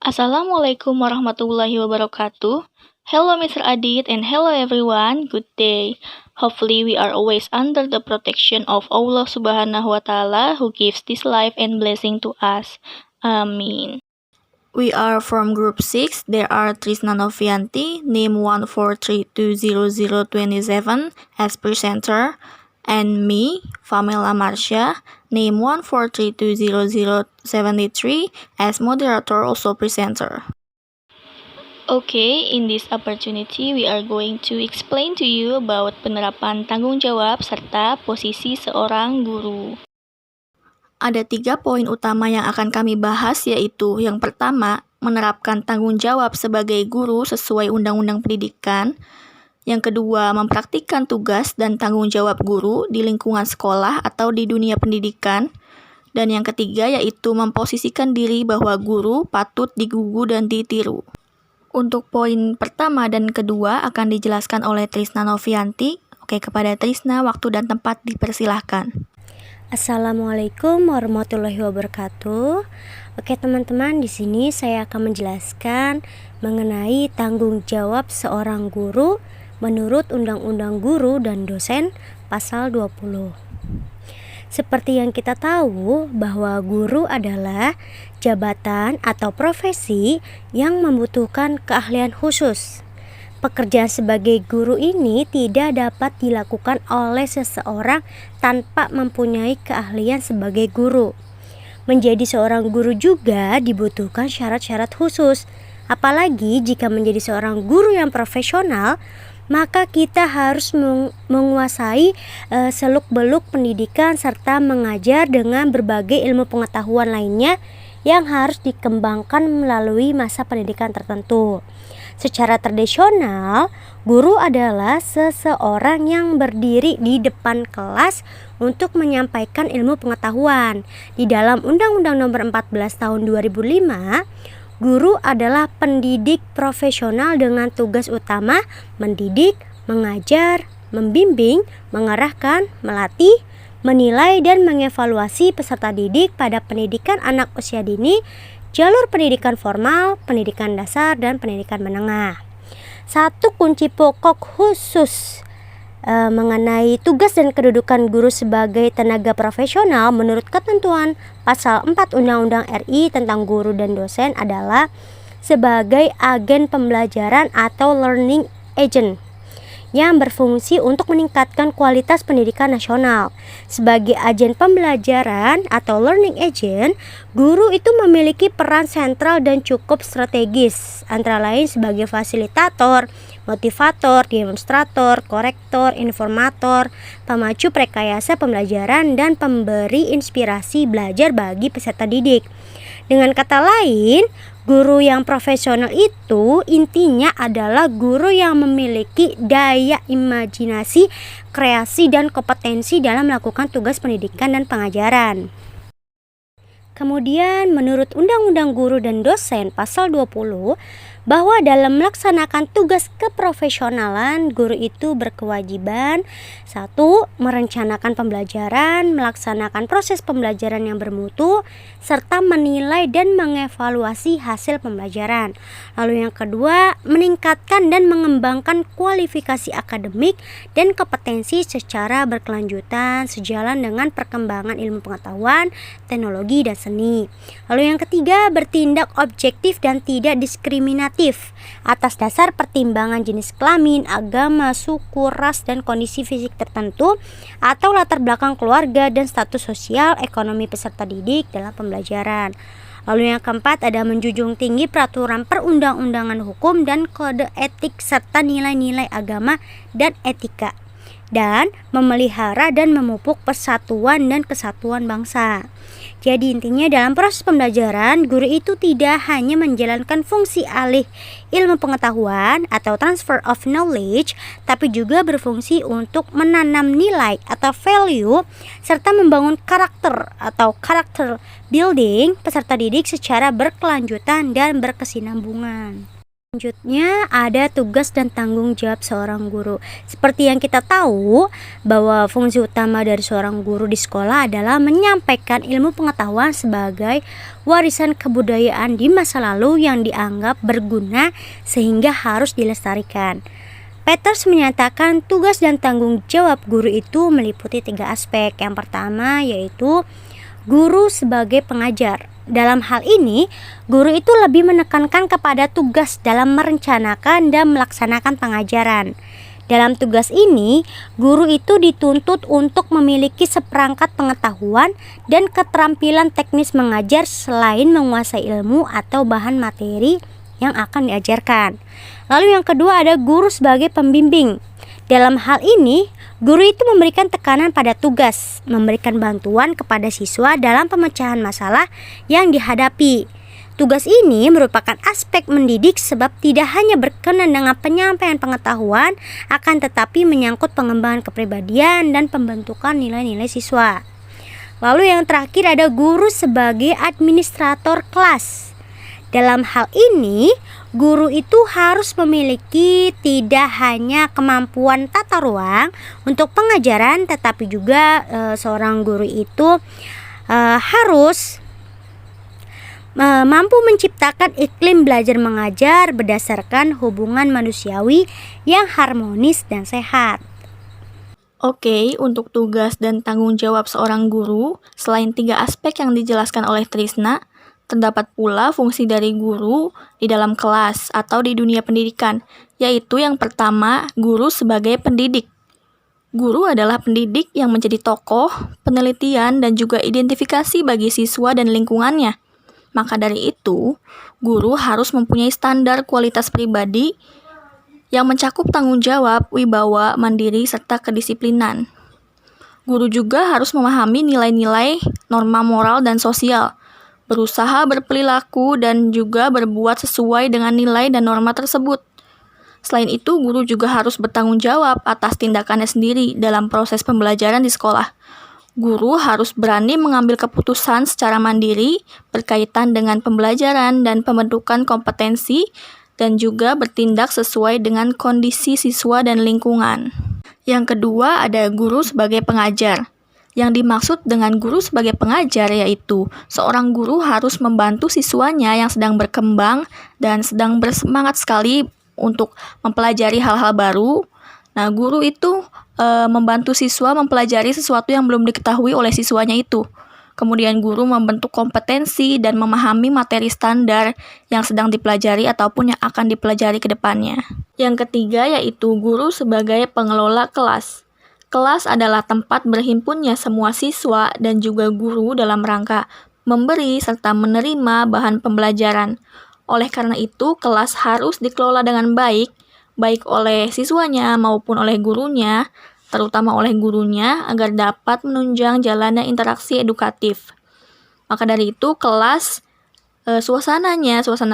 Assalamualaikum warahmatullahi wabarakatuh. Hello Mr. Adit and hello everyone. Good day. Hopefully we are always under the protection of Allah Subhanahu wa taala who gives this life and blessing to us. Amin. We are from group 6. There are Trisna Novianti, name 143200027 as presenter, and me, Famela Marsha, name 143200073 as moderator also presenter. Okay, in this opportunity we are going to explain to you about penerapan tanggung jawab serta posisi seorang guru. Ada 3 poin utama yang akan kami bahas, yaitu yang pertama, menerapkan tanggung jawab sebagai guru sesuai Undang-Undang Pendidikan. Yang kedua, mempraktikkan tugas dan tanggung jawab guru di lingkungan sekolah atau di dunia pendidikan. Dan yang ketiga, yaitu memposisikan diri bahwa guru patut digugu dan ditiru. Untuk poin pertama dan kedua akan dijelaskan oleh Trisna Novianti. Oke, kepada Trisna, waktu dan tempat dipersilahkan. Assalamualaikum warahmatullahi wabarakatuh. Oke teman-teman, di sini saya akan menjelaskan mengenai tanggung jawab seorang guru menurut Undang-Undang Guru dan Dosen pasal 20. Seperti yang kita tahu bahwa guru adalah jabatan atau profesi yang membutuhkan keahlian khusus. Pekerjaan sebagai guru ini tidak dapat dilakukan oleh seseorang tanpa mempunyai keahlian sebagai guru. Menjadi seorang guru juga dibutuhkan syarat-syarat khusus. Apalagi jika menjadi seorang guru yang profesional, maka kita harus menguasai seluk-beluk pendidikan serta mengajar dengan berbagai ilmu pengetahuan lainnya yang harus dikembangkan melalui masa pendidikan tertentu. Secara tradisional, guru adalah seseorang yang berdiri di depan kelas untuk menyampaikan ilmu pengetahuan. Di dalam Undang-Undang Nomor 14 Tahun 2005, guru adalah pendidik profesional dengan tugas utama mendidik, mengajar, membimbing, mengarahkan, melatih, menilai dan mengevaluasi peserta didik pada pendidikan anak usia dini, jalur pendidikan formal, pendidikan dasar, dan pendidikan menengah. Satu kunci pokok khusus mengenai tugas dan kedudukan guru sebagai tenaga profesional menurut ketentuan pasal 4 Undang-Undang RI tentang guru dan dosen adalah sebagai agen pembelajaran atau learning agent yang berfungsi untuk meningkatkan kualitas pendidikan nasional. Sebagai agen pembelajaran atau learning agent, guru itu memiliki peran sentral dan cukup strategis, antara lain sebagai fasilitator, motivator, demonstrator, korektor, informator, pemacu rekayasa pembelajaran, dan pemberi inspirasi belajar bagi peserta didik. Dengan kata lain, guru yang profesional itu intinya adalah guru yang memiliki daya imajinasi, kreasi, dan kompetensi dalam melakukan tugas pendidikan dan pengajaran. Kemudian menurut Undang-Undang Guru dan Dosen pasal 20, bahwa dalam melaksanakan tugas keprofesionalan, guru itu berkewajiban 1. Merencanakan pembelajaran, melaksanakan proses pembelajaran yang bermutu, serta menilai dan mengevaluasi hasil pembelajaran. Lalu yang kedua, meningkatkan dan mengembangkan kualifikasi akademik dan kompetensi secara berkelanjutan sejalan dengan perkembangan ilmu pengetahuan, teknologi, dan seni. Lalu yang ketiga, bertindak objektif dan tidak diskriminatif atas dasar pertimbangan jenis kelamin, agama, suku, ras, dan kondisi fisik tertentu atau latar belakang keluarga dan status sosial ekonomi peserta didik dalam pembelajaran. Lalu yang keempat, ada menjunjung tinggi peraturan perundang-undangan hukum dan kode etik serta nilai-nilai agama dan etika, dan memelihara dan memupuk persatuan dan kesatuan bangsa. Jadi intinya dalam proses pembelajaran, guru itu tidak hanya menjalankan fungsi alih ilmu pengetahuan atau transfer of knowledge, tapi juga berfungsi untuk menanam nilai atau value serta membangun karakter atau character building peserta didik secara berkelanjutan dan berkesinambungan. Selanjutnya ada tugas dan tanggung jawab seorang guru. Seperti yang kita tahu bahwa fungsi utama dari seorang guru di sekolah adalah menyampaikan ilmu pengetahuan sebagai warisan kebudayaan di masa lalu yang dianggap berguna sehingga harus dilestarikan. Peters menyatakan tugas dan tanggung jawab guru itu meliputi 3 aspek. Yang pertama yaitu guru sebagai pengajar. Dalam hal ini, guru itu lebih menekankan kepada tugas dalam merencanakan dan melaksanakan pengajaran. Dalam tugas ini, guru itu dituntut untuk memiliki seperangkat pengetahuan dan keterampilan teknis mengajar selain menguasai ilmu atau bahan materi yang akan diajarkan. Lalu yang kedua ada guru sebagai pembimbing. Dalam hal ini, guru itu memberikan tekanan pada tugas, memberikan bantuan kepada siswa dalam pemecahan masalah yang dihadapi. Tugas ini merupakan aspek mendidik sebab tidak hanya berkenan dengan penyampaian pengetahuan, akan tetapi menyangkut pengembangan kepribadian dan pembentukan nilai-nilai siswa. Lalu yang terakhir ada guru sebagai administrator kelas. Dalam hal ini, guru itu harus memiliki tidak hanya kemampuan tata ruang untuk pengajaran, tetapi juga seorang guru itu harus mampu menciptakan iklim belajar mengajar berdasarkan hubungan manusiawi yang harmonis dan sehat. Oke, untuk tugas dan tanggung jawab seorang guru, selain 3 aspek yang dijelaskan oleh Trisna, terdapat pula fungsi dari guru di dalam kelas atau di dunia pendidikan, yaitu yang pertama, guru sebagai pendidik. Guru adalah pendidik yang menjadi tokoh, penelitian, dan juga identifikasi bagi siswa dan lingkungannya. Maka dari itu, guru harus mempunyai standar kualitas pribadi yang mencakup tanggung jawab, wibawa, mandiri, serta kedisiplinan. Guru juga harus memahami nilai-nilai, norma moral, dan sosial, berusaha berperilaku dan juga berbuat sesuai dengan nilai dan norma tersebut. Selain itu, guru juga harus bertanggung jawab atas tindakannya sendiri dalam proses pembelajaran di sekolah. Guru harus berani mengambil keputusan secara mandiri berkaitan dengan pembelajaran dan pembentukan kompetensi dan juga bertindak sesuai dengan kondisi siswa dan lingkungan. Yang kedua, ada guru sebagai pengajar. Yang dimaksud dengan guru sebagai pengajar yaitu seorang guru harus membantu siswanya yang sedang berkembang dan sedang bersemangat sekali untuk mempelajari hal-hal baru. Nah, guru itu membantu siswa mempelajari sesuatu yang belum diketahui oleh siswanya itu. Kemudian guru membentuk kompetensi dan memahami materi standar yang sedang dipelajari ataupun yang akan dipelajari ke depannya. Yang ketiga yaitu guru sebagai pengelola kelas. Kelas adalah tempat berhimpunnya semua siswa dan juga guru dalam rangka memberi serta menerima bahan pembelajaran. Oleh karena itu, kelas harus dikelola dengan baik oleh siswanya maupun oleh gurunya, terutama oleh gurunya, agar dapat menunjang jalannya interaksi edukatif. Maka dari itu, kelas, suasana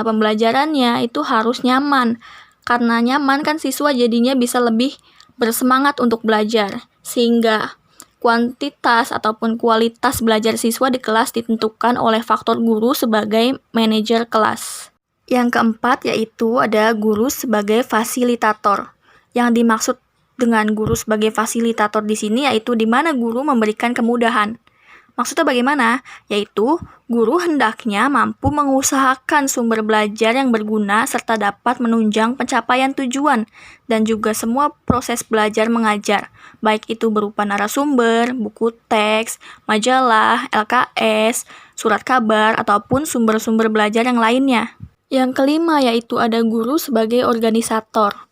pembelajarannya itu harus nyaman. Karena nyaman kan siswa jadinya bisa lebih bersemangat untuk belajar, sehingga kuantitas ataupun kualitas belajar siswa di kelas ditentukan oleh faktor guru sebagai manajer kelas. Yang keempat yaitu ada guru sebagai fasilitator. Yang dimaksud dengan guru sebagai fasilitator di sini yaitu di mana guru memberikan kemudahan. Maksudnya bagaimana? Yaitu guru hendaknya mampu mengusahakan sumber belajar yang berguna serta dapat menunjang pencapaian tujuan dan juga semua proses belajar mengajar, baik itu berupa narasumber, buku teks, majalah, LKS, surat kabar, ataupun sumber-sumber belajar yang lainnya. Yang kelima yaitu ada guru sebagai organisator.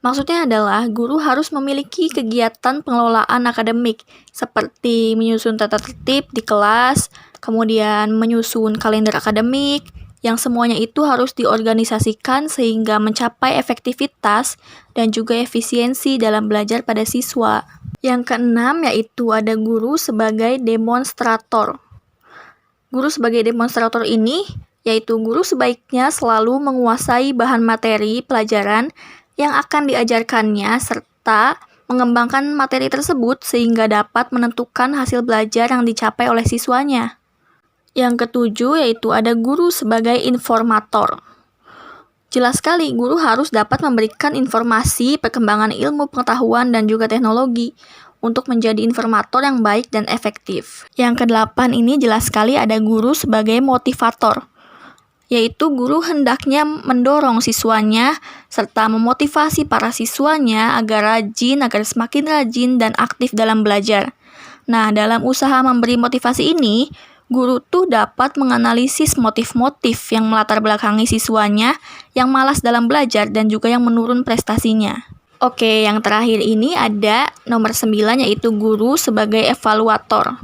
Maksudnya adalah guru harus memiliki kegiatan pengelolaan akademik seperti menyusun tata tertib di kelas, kemudian menyusun kalender akademik, yang semuanya itu harus diorganisasikan sehingga mencapai efektivitas dan juga efisiensi dalam belajar pada siswa. Yang keenam yaitu ada guru sebagai demonstrator. Guru sebagai demonstrator ini yaitu guru sebaiknya selalu menguasai bahan materi pelajaran yang akan diajarkannya serta mengembangkan materi tersebut sehingga dapat menentukan hasil belajar yang dicapai oleh siswanya. Yang ketujuh yaitu ada guru sebagai informator. Jelas sekali, guru harus dapat memberikan informasi, perkembangan ilmu, pengetahuan, dan juga teknologi untuk menjadi informator yang baik dan efektif. Yang kedelapan ini jelas sekali ada guru sebagai motivator, yaitu guru hendaknya mendorong siswanya serta memotivasi para siswanya agar semakin rajin dan aktif dalam belajar. Nah, dalam usaha memberi motivasi ini, guru tuh dapat menganalisis motif-motif yang melatar belakangi siswanya yang malas dalam belajar dan juga yang menurun prestasinya. Oke, yang terakhir ini ada nomor 9 yaitu guru sebagai evaluator.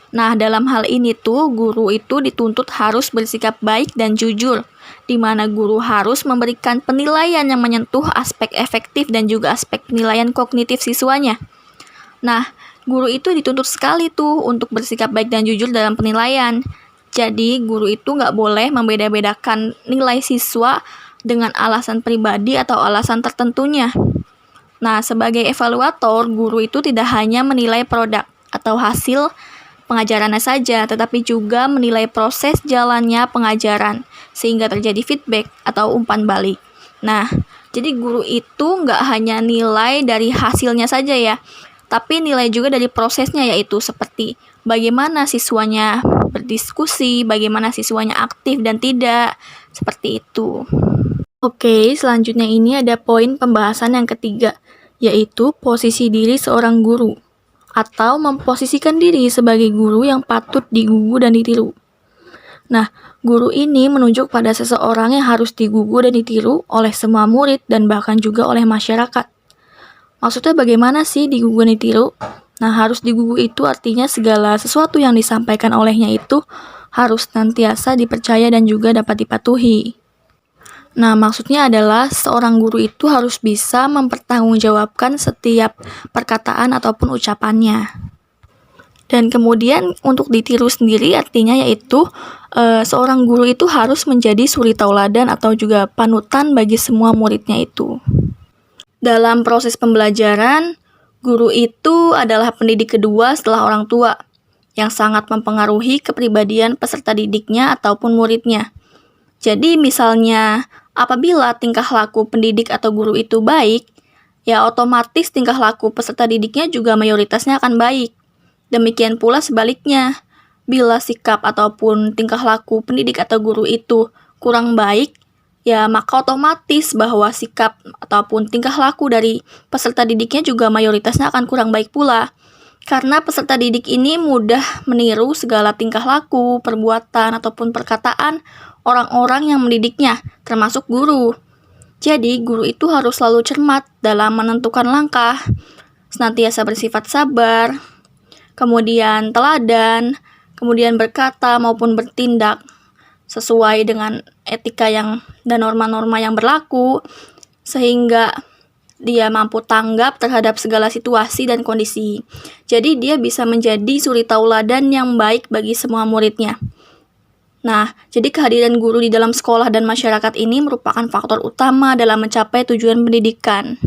Nah, dalam hal ini tuh guru itu dituntut harus bersikap baik dan jujur, di mana guru harus memberikan penilaian yang menyentuh aspek efektif dan juga aspek penilaian kognitif siswanya. Nah, guru itu dituntut sekali tuh untuk bersikap baik dan jujur dalam penilaian. Jadi, guru itu nggak boleh membeda-bedakan nilai siswa dengan alasan pribadi atau alasan tertentunya. Nah, sebagai evaluator, guru itu tidak hanya menilai produk atau hasil pengajarannya saja, tetapi juga menilai proses jalannya pengajaran, sehingga terjadi feedback atau umpan balik. Nah, jadi guru itu nggak hanya nilai dari hasilnya saja ya, tapi nilai juga dari prosesnya, yaitu seperti bagaimana siswanya berdiskusi, bagaimana siswanya aktif dan tidak, seperti itu. Oke, selanjutnya ini ada poin pembahasan yang ketiga, yaitu posisi diri seorang guru, atau memposisikan diri sebagai guru yang patut digugu dan ditiru. Nah, guru ini menunjuk pada seseorang yang harus digugu dan ditiru oleh semua murid dan bahkan juga oleh masyarakat. Maksudnya bagaimana sih digugu dan ditiru? Nah, harus digugu itu artinya segala sesuatu yang disampaikan olehnya itu harus senantiasa dipercaya dan juga dapat dipatuhi. Nah, maksudnya adalah seorang guru itu harus bisa mempertanggungjawabkan setiap perkataan ataupun ucapannya. Dan kemudian untuk ditiru sendiri artinya yaitu seorang guru itu harus menjadi suri tauladan atau juga panutan bagi semua muridnya itu. Dalam proses pembelajaran, guru itu adalah pendidik kedua setelah orang tua, yang sangat mempengaruhi kepribadian peserta didiknya ataupun muridnya. Jadi misalnya, apabila tingkah laku pendidik atau guru itu baik, ya otomatis tingkah laku peserta didiknya juga mayoritasnya akan baik. Demikian pula sebaliknya, bila sikap ataupun tingkah laku pendidik atau guru itu kurang baik, ya maka otomatis bahwa sikap ataupun tingkah laku dari peserta didiknya juga mayoritasnya akan kurang baik pula. Karena peserta didik ini mudah meniru segala tingkah laku, perbuatan, ataupun perkataan orang-orang yang mendidiknya, termasuk guru. Jadi, guru itu harus selalu cermat dalam menentukan langkah, senantiasa bersifat sabar, kemudian teladan, kemudian berkata maupun bertindak sesuai dengan etika dan norma-norma yang berlaku, sehingga dia mampu tanggap terhadap segala situasi dan kondisi. Jadi dia bisa menjadi suri tauladan yang baik bagi semua muridnya. Nah, jadi kehadiran guru di dalam sekolah dan masyarakat ini merupakan faktor utama dalam mencapai tujuan pendidikan.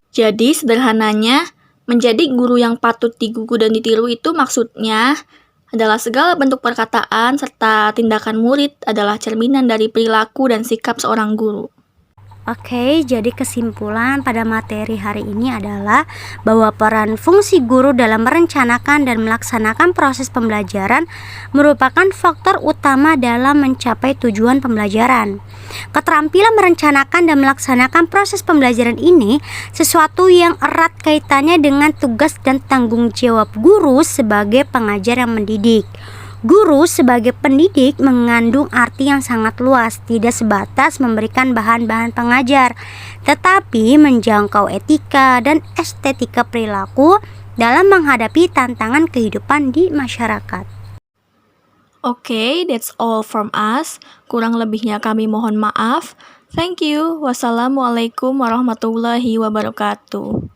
Jadi sederhananya, menjadi guru yang patut digugu dan ditiru itu maksudnya adalah segala bentuk perkataan serta tindakan murid adalah cerminan dari perilaku dan sikap seorang guru. Oke, jadi kesimpulan pada materi hari ini adalah bahwa peran fungsi guru dalam merencanakan dan melaksanakan proses pembelajaran merupakan faktor utama dalam mencapai tujuan pembelajaran. Keterampilan merencanakan dan melaksanakan proses pembelajaran ini sesuatu yang erat kaitannya dengan tugas dan tanggung jawab guru sebagai pengajar yang mendidik. Guru sebagai pendidik mengandung arti yang sangat luas, tidak sebatas memberikan bahan-bahan pengajar, tetapi menjangkau etika dan estetika perilaku dalam menghadapi tantangan kehidupan di masyarakat. Okay, that's all from us. Kurang lebihnya kami mohon maaf. Thank you. Wassalamualaikum warahmatullahi wabarakatuh.